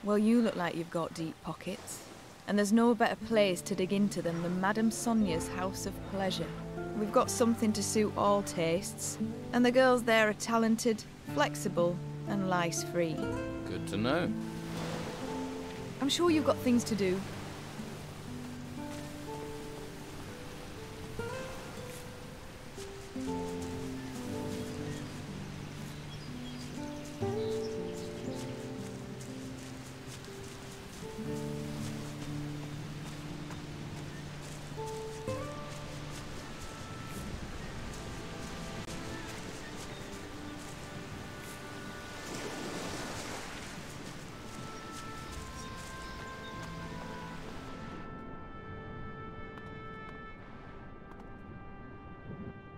Well, you look like you've got deep pockets. And there's no better place to dig into them than Madame Sonia's House of Pleasure. We've got something to suit all tastes. And the girls there are talented, flexible, and lice-free. Good to know. I'm sure you've got things to do.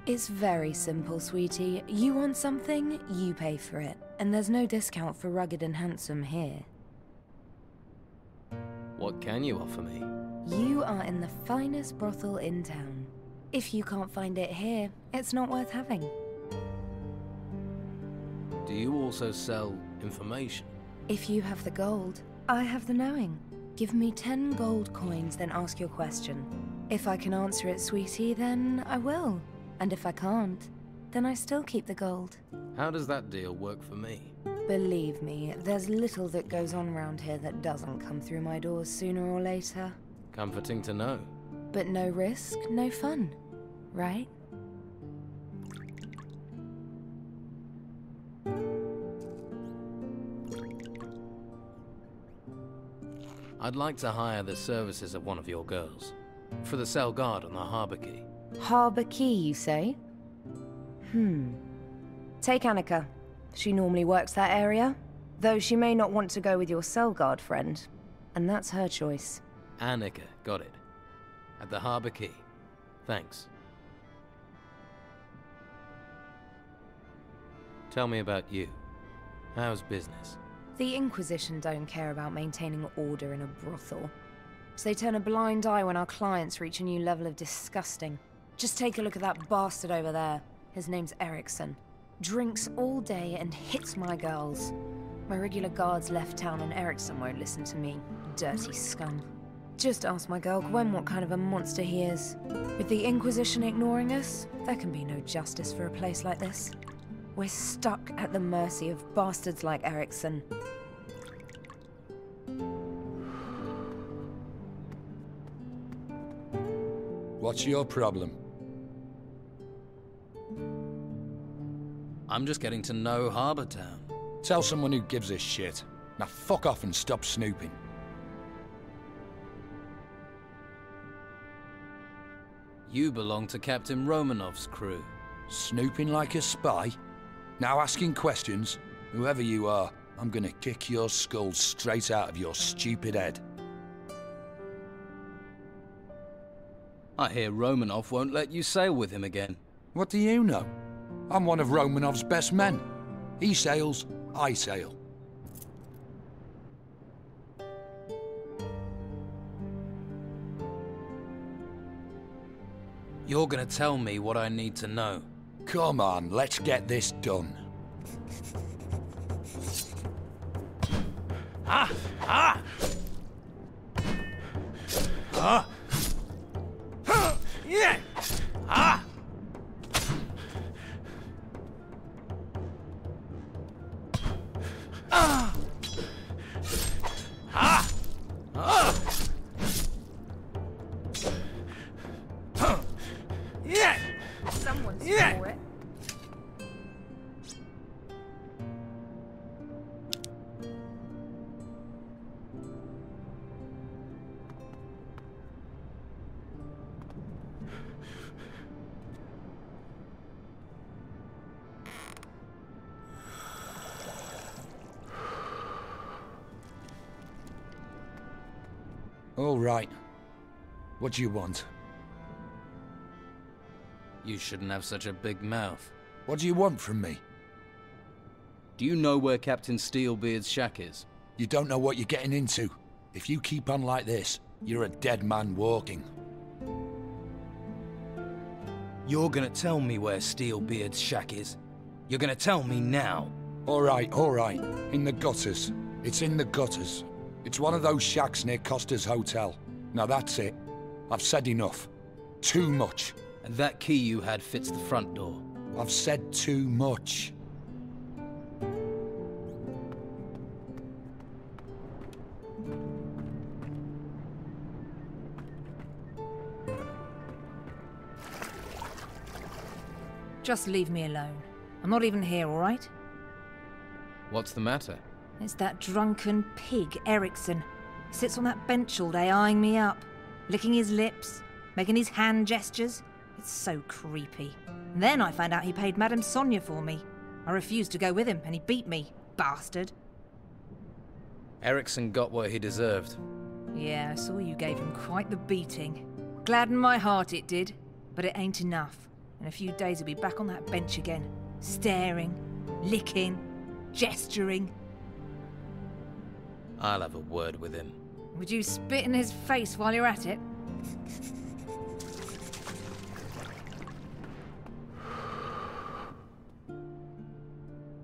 It's very simple, sweetie. You want something, you pay for it. And there's no discount for rugged and handsome here. What can you offer me? You are in the finest brothel in town. If you can't find it here, it's not worth having. Do you also sell information? If you have the gold, I have the knowing. Give me 10 gold coins, then ask your question. If I can answer it, sweetie, then I will. And if I can't, then I still keep the gold. How does that deal work for me? Believe me, there's little that goes on around here that doesn't come through my doors sooner or later. Comforting to know. But no risk, no fun, right? I'd like to hire the services of one of your girls. For the cell guard on the Harbour Quay. Harbour Quay, you say? Take Annika. She normally works that area, though she may not want to go with your cell guard friend. And that's her choice. Annika, got it. At the Harbour Quay. Thanks. Tell me about you. How's business? The Inquisition don't care about maintaining order in a brothel. So they turn a blind eye when our clients reach a new level of disgusting. Just take a look at that bastard over there. His name's Erickson. Drinks all day and hits my girls. My regular guards left town and Erickson won't listen to me. Dirty scum. Just ask my girl Gwen what kind of a monster he is. With the Inquisition ignoring us, there can be no justice for a place like this. We're stuck at the mercy of bastards like Erickson. What's your problem? I'm just getting to know Harbour Town. Tell someone who gives a shit. Now fuck off and stop snooping. You belong to Captain Romanov's crew. Snooping like a spy? Now asking questions? Whoever you are, I'm gonna kick your skull straight out of your stupid head. I hear Romanov won't let you sail with him again. What do you know? I'm one of Romanov's best men. He sails, I sail. You're gonna tell me what I need to know. Come on, let's get this done. Ah! Ah! Ah! Yeah! Ah! Ah! Ah! Ah! Yeah! Someone's Yeah! for it. All right. What do you want? You shouldn't have such a big mouth. What do you want from me? Do you know where Captain Steelbeard's shack is? You don't know what you're getting into. If you keep on like this, you're a dead man walking. You're gonna tell me where Steelbeard's shack is. You're gonna tell me now. All right, all right. In the gutters. It's in the gutters. It's one of those shacks near Costa's Hotel. Now that's it. I've said enough. Too much. And that key you had fits the front door. I've said too much. Just leave me alone. I'm not even here, all right? What's the matter? It's that drunken pig, Eriksson. He sits on that bench all day eyeing me up, licking his lips, making his hand gestures. It's so creepy. And then I found out he paid Madame Sonja for me. I refused to go with him, and he beat me, bastard. Eriksson got what he deserved. Yeah, I saw you gave him quite the beating. Gladdened my heart it did, but it ain't enough. In a few days he'll be back on that bench again, staring, licking, gesturing. I'll have a word with him. Would you spit in his face while you're at it?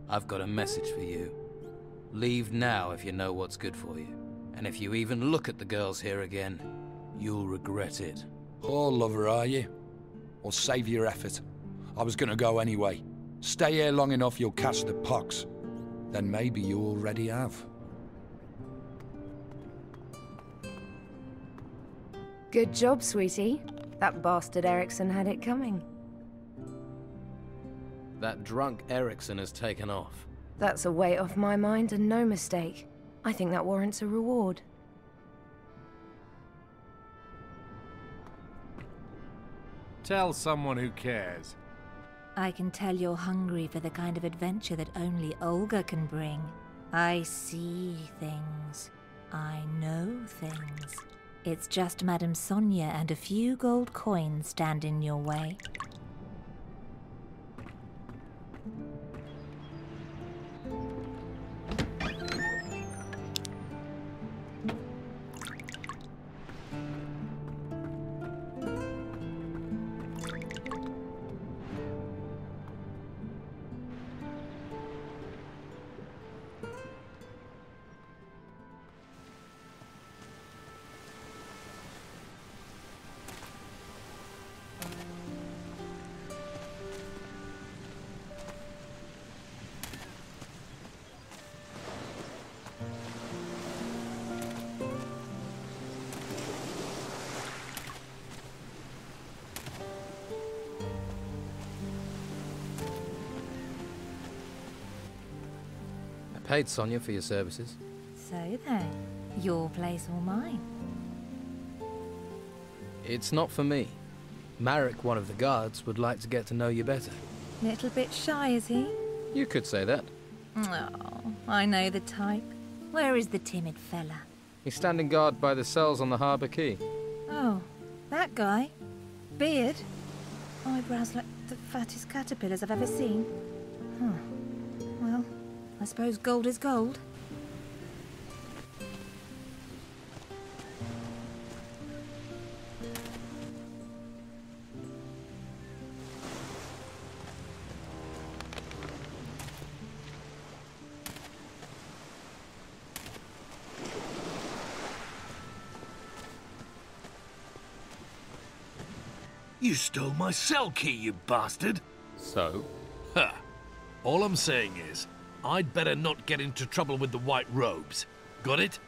I've got a message for you. Leave now if you know what's good for you. And if you even look at the girls here again, you'll regret it. Oh, lover, are you? Well, save your effort. I was gonna go anyway. Stay here long enough, you'll catch the pox. Then maybe you already have. Good job, sweetie. That bastard Eriksson had it coming. That drunk Eriksson has taken off. That's a weight off my mind and no mistake. I think that warrants a reward. Tell someone who cares. I can tell you're hungry for the kind of adventure that only Olga can bring. I see things. I know things. It's just Madame Sonja and a few gold coins stand in your way. Paid Sonja for your services. So then, your place or mine? It's not for me. Marek, one of the guards, would like to get to know you better. Little bit shy, is he? You could say that. Oh, I know the type. Where is the timid fella? He's standing guard by the cells on the Harbour Quay. Oh, that guy? Beard? Eyebrows like the fattest caterpillars I've ever seen. Huh. Well, I suppose gold is gold. You stole my cell key, you bastard! So? Ha! All I'm saying is, I'd better not get into trouble with the white robes. Got it?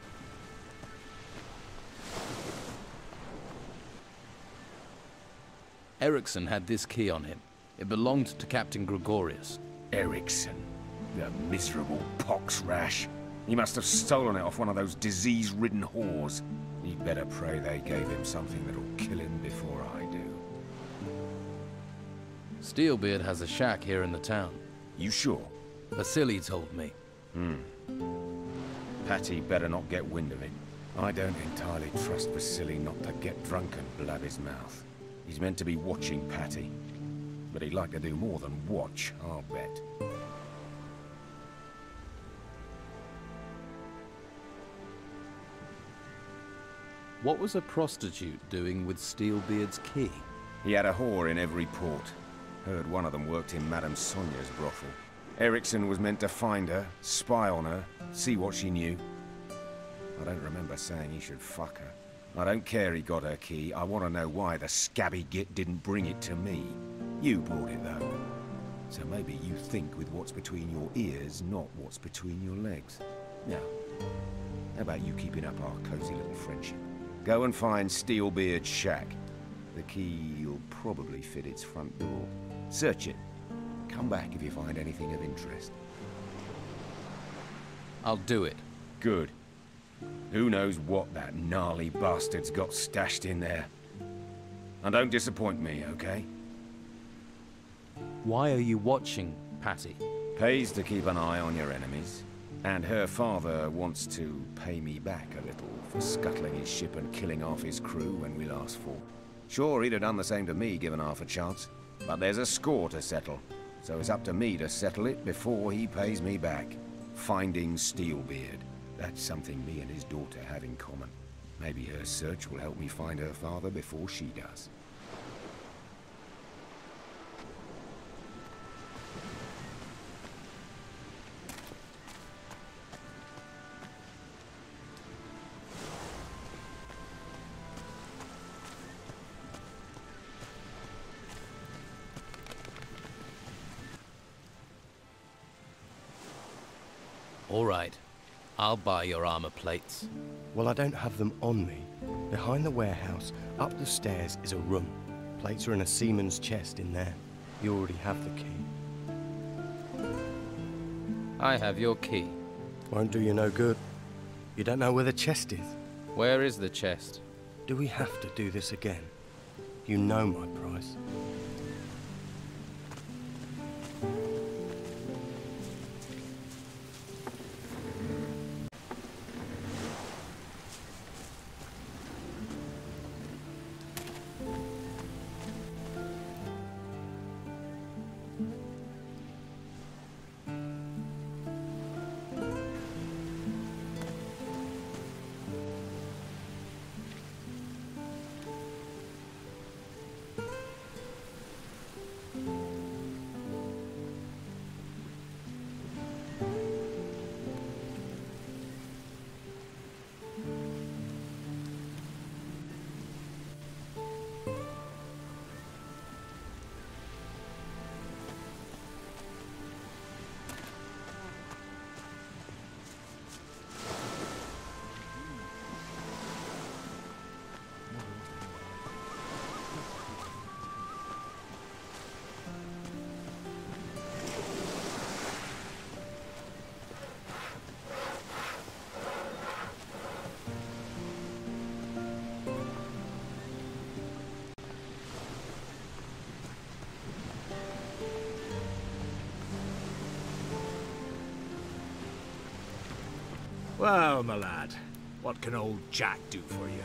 Eriksson had this key on him. It belonged to Captain Gregorius. Eriksson, the miserable pox rash. He must have stolen it off one of those disease-ridden whores. He'd better pray they gave him something that'll kill him before I do. Steelbeard has a shack here in the town. You sure? Vasily told me. Patty better not get wind of it. I don't entirely trust Vasily not to get drunk and blab his mouth. He's meant to be watching Patty. But he'd like to do more than watch, I'll bet. What was a prostitute doing with Steelbeard's key? He had a whore in every port. Heard one of them worked in Madame Sonja's brothel. Eriksson was meant to find her, spy on her, see what she knew. I don't remember saying he should fuck her. I don't care he got her key. I want to know why the scabby git didn't bring it to me. You brought it, though. So maybe you think with what's between your ears, not what's between your legs. Now, how about you keeping up our cozy little friendship? Go and find Steelbeard's shack. The key'll probably fit its front door. Search it. Come back if you find anything of interest. I'll do it. Good. Who knows what that gnarly bastard's got stashed in there. And don't disappoint me, okay? Why are you watching, Patty? Pays to keep an eye on your enemies. And her father wants to pay me back a little for scuttling his ship and killing half his crew when we last fought. Sure, he'd have done the same to me given half a chance. But there's a score to settle. So it's up to me to settle it before he pays me back. Finding Steelbeard. That's something me and his daughter have in common. Maybe her search will help me find her father before she does. All right. I'll buy your armor plates. Well, I don't have them on me. Behind the warehouse, up the stairs, is a room. Plates are in a seaman's chest in there. You already have the key. I have your key. Won't do you no good. You don't know where the chest is. Where is the chest? Do we have to do this again? You know my price. Well, my lad, what can old Jack do for you?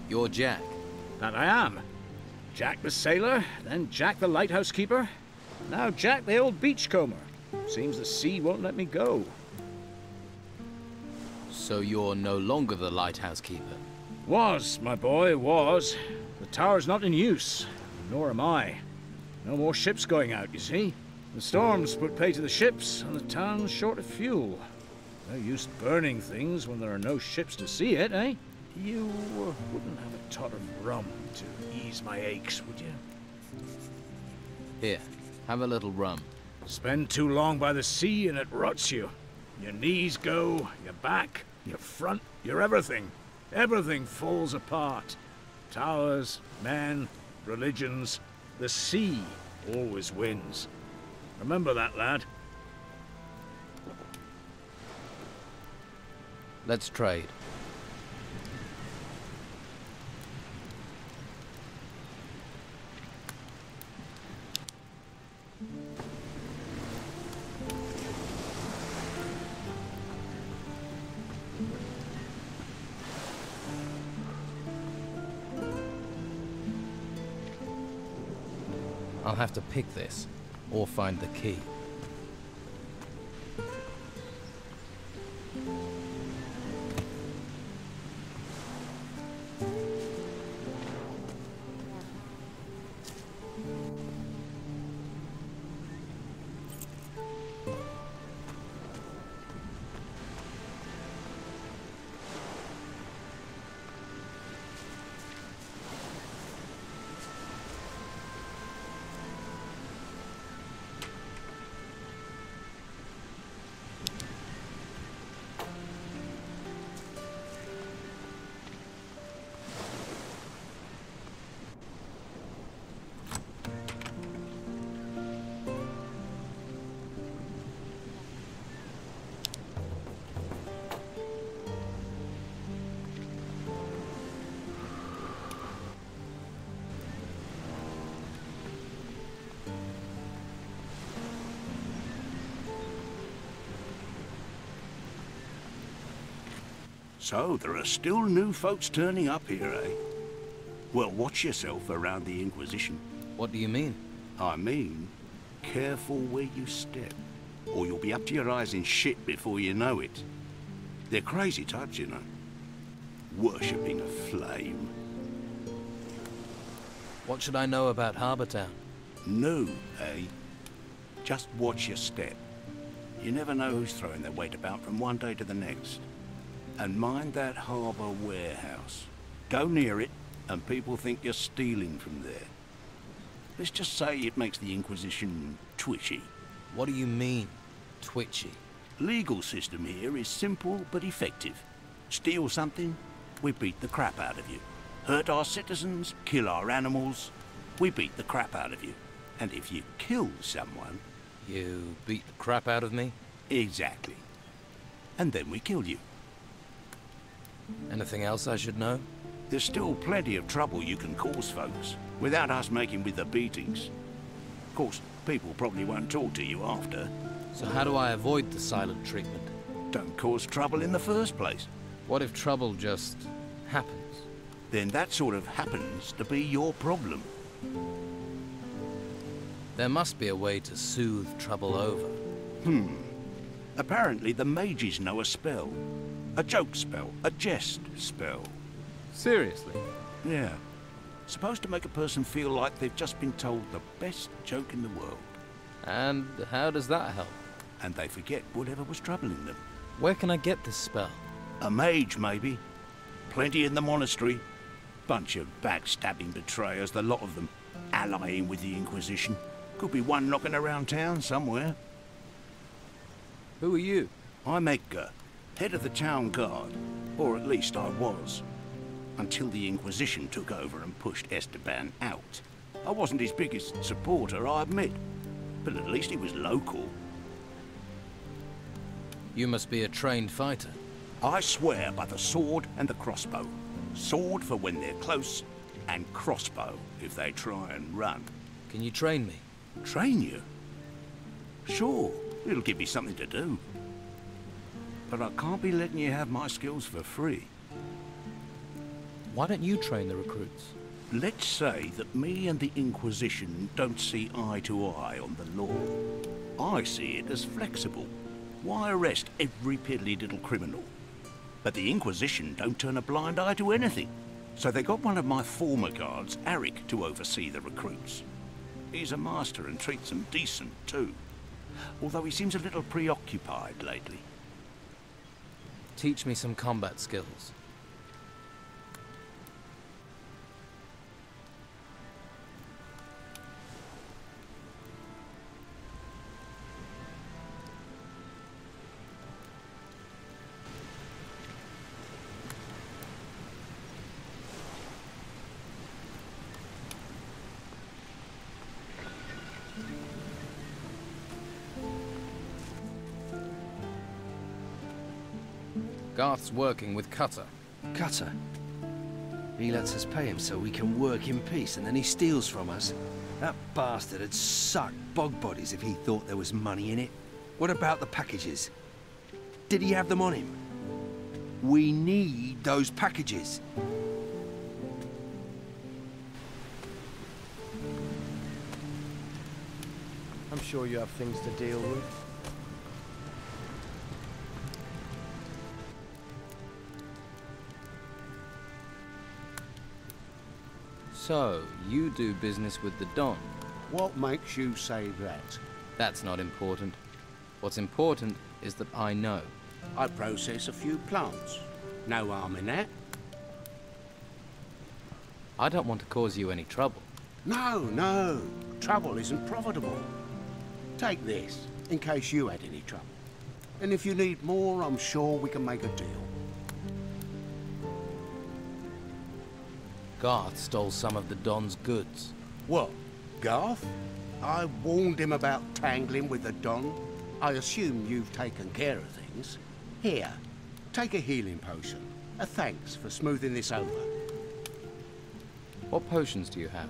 You're Jack. That I am. Jack the sailor, then Jack the lighthouse keeper, now Jack the old beachcomber. Seems the sea won't let me go. So you're no longer the lighthouse keeper? Was, my boy, was. The tower's not in use, nor am I. No more ships going out, you see. The storms put pay to the ships, and the town's short of fuel. No use burning things when there are no ships to see it, eh? You wouldn't have a tot of rum to ease my aches, would you? Here, have a little rum. Spend too long by the sea and it rots you. Your knees go, your back, your front, your everything. Everything falls apart. Towers, men, religions. The sea always wins. Remember that, lad. Let's trade. I'll have to pick this, or find the key. So there are still new folks turning up here, eh? Well, watch yourself around the Inquisition. What do you mean? I mean, careful where you step, or you'll be up to your eyes in shit before you know it. They're crazy types, you know. Worshipping a flame. What should I know about Harbour Town? No, eh? Just watch your step. You never know who's throwing their weight about from one day to the next. And mind that harbour warehouse. Go near it, and people think you're stealing from there. Let's just say it makes the Inquisition twitchy. What do you mean, twitchy? Legal system here is simple but effective. Steal something, we beat the crap out of you. Hurt our citizens, kill our animals, we beat the crap out of you. And if you kill someone... You beat the crap out of me? Exactly. And then we kill you. Anything else I should know? There's still plenty of trouble you can cause folks, without us making with the beatings. Of course, people probably won't talk to you after. So how do I avoid the silent treatment? Don't cause trouble in the first place. What if trouble just happens? Then that sort of happens to be your problem. There must be a way to soothe trouble over. Apparently the mages know a spell. A joke spell, a jest spell. Seriously? Yeah. Supposed to make a person feel like they've just been told the best joke in the world. And how does that help? And they forget whatever was troubling them. Where can I get this spell? A mage, maybe. Plenty in the monastery. Bunch of backstabbing betrayers, the lot of them. Allying with the Inquisition. Could be one knocking around town somewhere. Who are you? I'm Edgar, head of the town guard. Or at least I was. Until the Inquisition took over and pushed Esteban out. I wasn't his biggest supporter, I admit. But at least he was local. You must be a trained fighter. I swear by the sword and the crossbow. Sword for when they're close, and crossbow if they try and run. Can you train me? Train you? Sure, it'll give me something to do. But I can't be letting you have my skills for free. Why don't you train the recruits? Let's say that me and the Inquisition don't see eye to eye on the law. I see it as flexible. Why arrest every piddly little criminal? But the Inquisition don't turn a blind eye to anything. So they got one of my former guards, Eric, to oversee the recruits. He's a master and treats them decent, too. Although he seems a little preoccupied lately. Teach me some combat skills. Garth's working with Cutter. Cutter? He lets us pay him so we can work in peace, and then he steals from us. That bastard had sucked bog bodies if he thought there was money in it. What about the packages? Did he have them on him? We need those packages. I'm sure you have things to deal with. So, you do business with the Don? What makes you say that? That's not important. What's important is that I know. I process a few plants. No harm in that. I don't want to cause you any trouble. No, no. Trouble isn't profitable. Take this, in case you had any trouble. And if you need more, I'm sure we can make a deal. Garth stole some of the Don's goods. What, Garth? I warned him about tangling with the Don. I assume you've taken care of things. Here, take a healing potion. A thanks for smoothing this over. What potions do you have?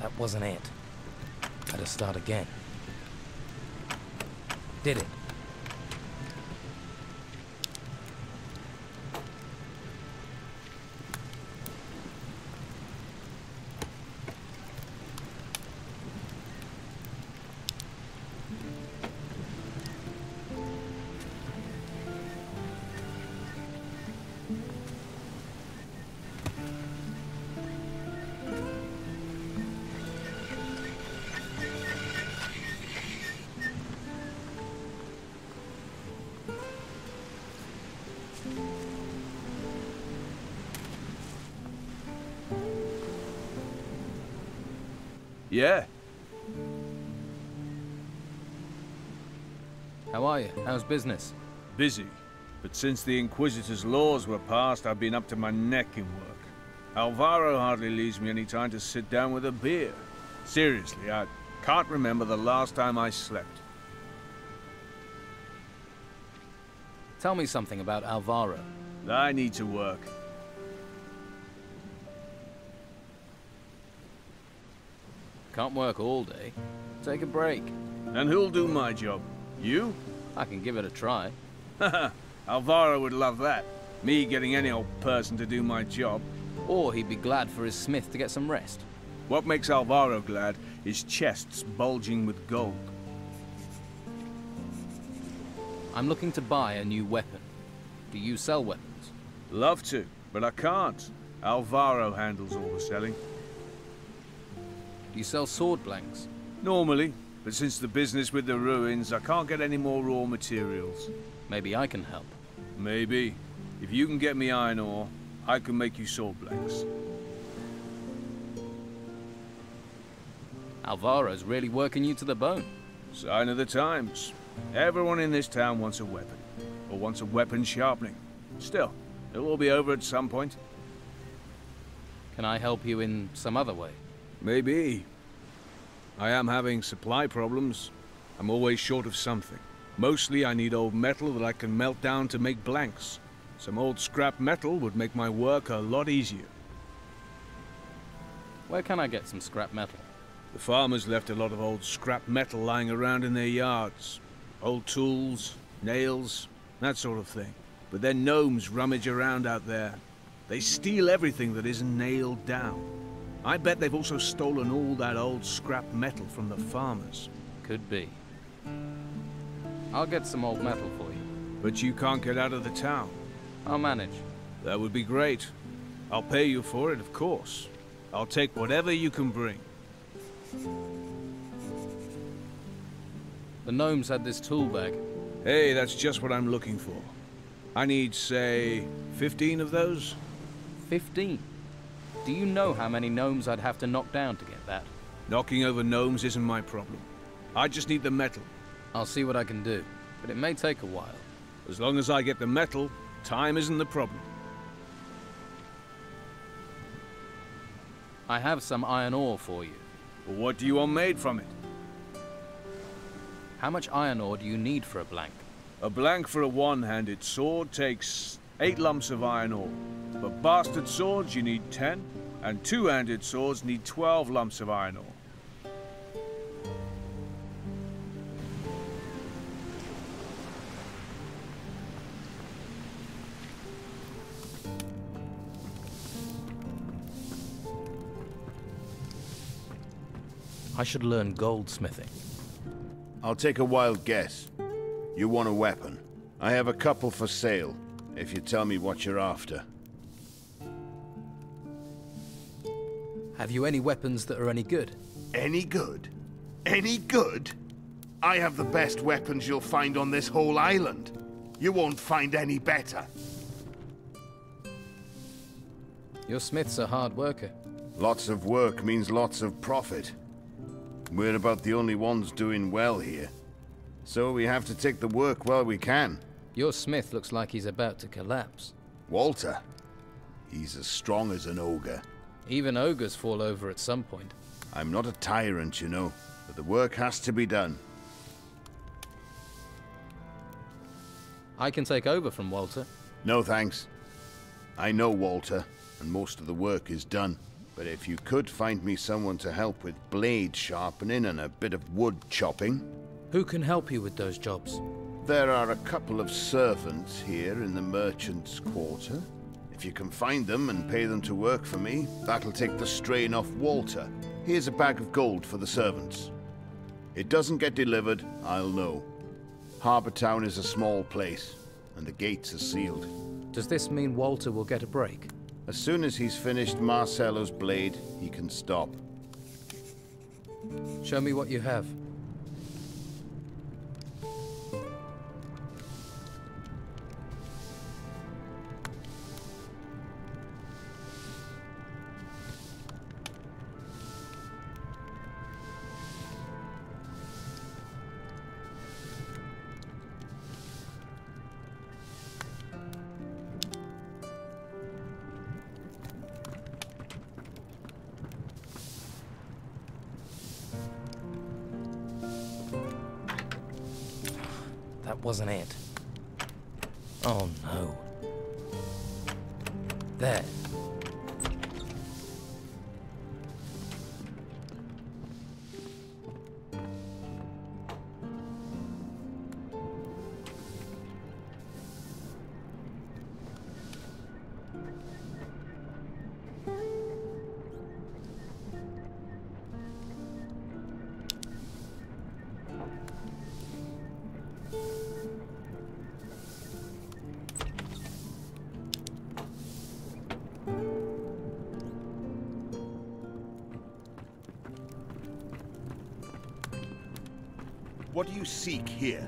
That wasn't it. Had to start again. Did it. Yeah. How are you? How's business? Busy. But since the Inquisitor's laws were passed, I've been up to my neck in work. Alvaro hardly leaves me any time to sit down with a beer. Seriously, I can't remember the last time I slept. Tell me something about Alvaro. I need to work. Can't work all day. Take a break. And who'll do my job? You? I can give it a try. Haha, Alvaro would love that. Me getting any old person to do my job. Or he'd be glad for his smith to get some rest. What makes Alvaro glad is chests bulging with gold. I'm looking to buy a new weapon. Do you sell weapons? Love to, but I can't. Alvaro handles all the selling. Do you sell sword blanks? Normally, but since the business with the ruins, I can't get any more raw materials. Maybe I can help. Maybe. If you can get me iron ore, I can make you sword blanks. Alvaro's really working you to the bone. Sign of the times. Everyone in this town wants a weapon. Or wants a weapon sharpening. Still, it'll all be over at some point. Can I help you in some other way? Maybe. I am having supply problems. I'm always short of something. Mostly I need old metal that I can melt down to make blanks. Some old scrap metal would make my work a lot easier. Where can I get some scrap metal? The farmers left a lot of old scrap metal lying around in their yards. Old tools, nails, that sort of thing. But then gnomes rummage around out there. They steal everything that isn't nailed down. I bet they've also stolen all that old scrap metal from the farmers. Could be. I'll get some old metal for you. But you can't get out of the town. I'll manage. That would be great. I'll pay you for it, of course. I'll take whatever you can bring. The gnomes had this tool bag. Hey, that's just what I'm looking for. I need, say, 15 of those? 15? Do you know how many gnomes I'd have to knock down to get that? Knocking over gnomes isn't my problem. I just need the metal. I'll see what I can do, but it may take a while. As long as I get the metal, time isn't the problem. I have some iron ore for you. Well, what do you want made from it? How much iron ore do you need for a blank? A blank for a one-handed sword takes 8 lumps of iron ore. For bastard swords, you need 10, and two-handed swords need 12 lumps of iron ore. I should learn goldsmithing. I'll take a wild guess. You want a weapon. I have a couple for sale, if you tell me what you're after. Have you any weapons that are any good? Any good? Any good? I have the best weapons you'll find on this whole island. You won't find any better. Your smith's a hard worker. Lots of work means lots of profit. We're about the only ones doing well here. So we have to take the work while we can. Your smith looks like he's about to collapse. Walter? He's as strong as an ogre. Even ogres fall over at some point. I'm not a tyrant, you know, but the work has to be done. I can take over from Walter. No thanks. I know Walter, and most of the work is done. But if you could find me someone to help with blade sharpening and a bit of wood chopping... Who can help you with those jobs? There are a couple of servants here in the merchant's quarter. If you can find them and pay them to work for me, that'll take the strain off Walter. Here's a bag of gold for the servants. It doesn't get delivered, I'll know. Harbour Town is a small place, and the gates are sealed. Does this mean Walter will get a break? As soon as he's finished Marcello's blade, he can stop. Show me what you have. That wasn't it. Oh no. There. What do you seek here?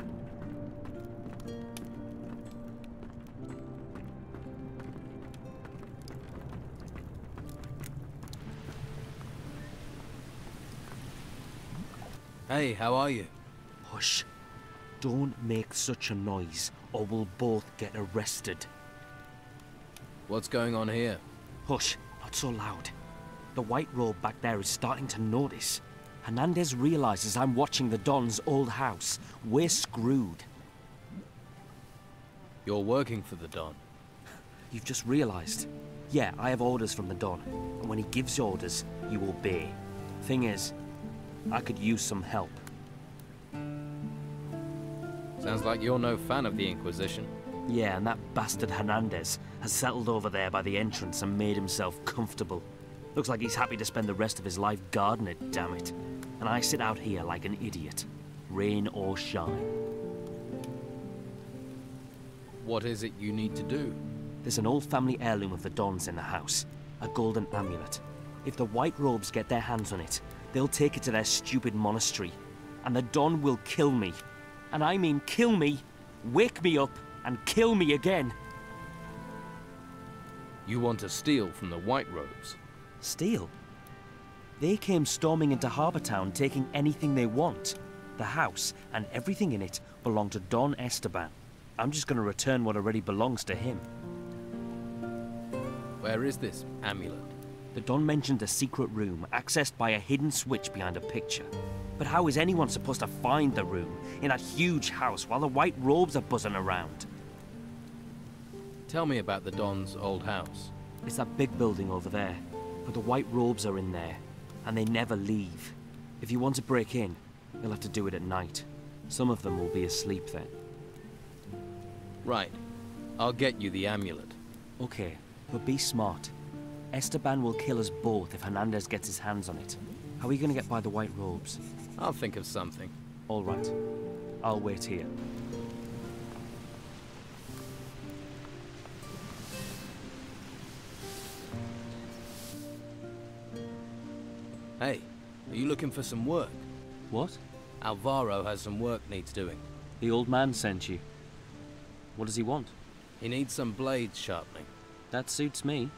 Hey, how are you? Hush. Don't make such a noise, or we'll both get arrested. What's going on here? Hush, not so loud. The white robe back there is starting to notice. Hernandez realizes I'm watching the Don's old house. We're screwed. You're working for the Don. You've just realized. Yeah, I have orders from the Don. And when he gives orders, you obey. Thing is, I could use some help. Sounds like you're no fan of the Inquisition. Yeah, and that bastard Hernandez has settled over there by the entrance and made himself comfortable. Looks like he's happy to spend the rest of his life guarding it, damn it. And I sit out here like an idiot, rain or shine. What is it you need to do? There's an old family heirloom of the Don's in the house, a golden amulet. If the white robes get their hands on it, they'll take it to their stupid monastery, and the Don will kill me. And I mean kill me, wake me up, and kill me again. You want to steal from the white robes? Steal? They came storming into Harbour Town taking anything they want. The house and everything in it belong to Don Esteban. I'm just going to return what already belongs to him. Where is this amulet? The Don mentioned a secret room accessed by a hidden switch behind a picture. But how is anyone supposed to find the room in that huge house while the white robes are buzzing around? Tell me about the Don's old house. It's that big building over there. But the white robes are in there, and they never leave. If you want to break in, you'll have to do it at night. Some of them will be asleep then. Right. I'll get you the amulet. Okay, but be smart. Esteban will kill us both if Hernandez gets his hands on it. How are you going to get by the white robes? I'll think of something. All right. I'll wait here. Hey, are you looking for some work? What? Alvaro has some work needs doing. The old man sent you. What does he want? He needs some blades sharpening. That suits me.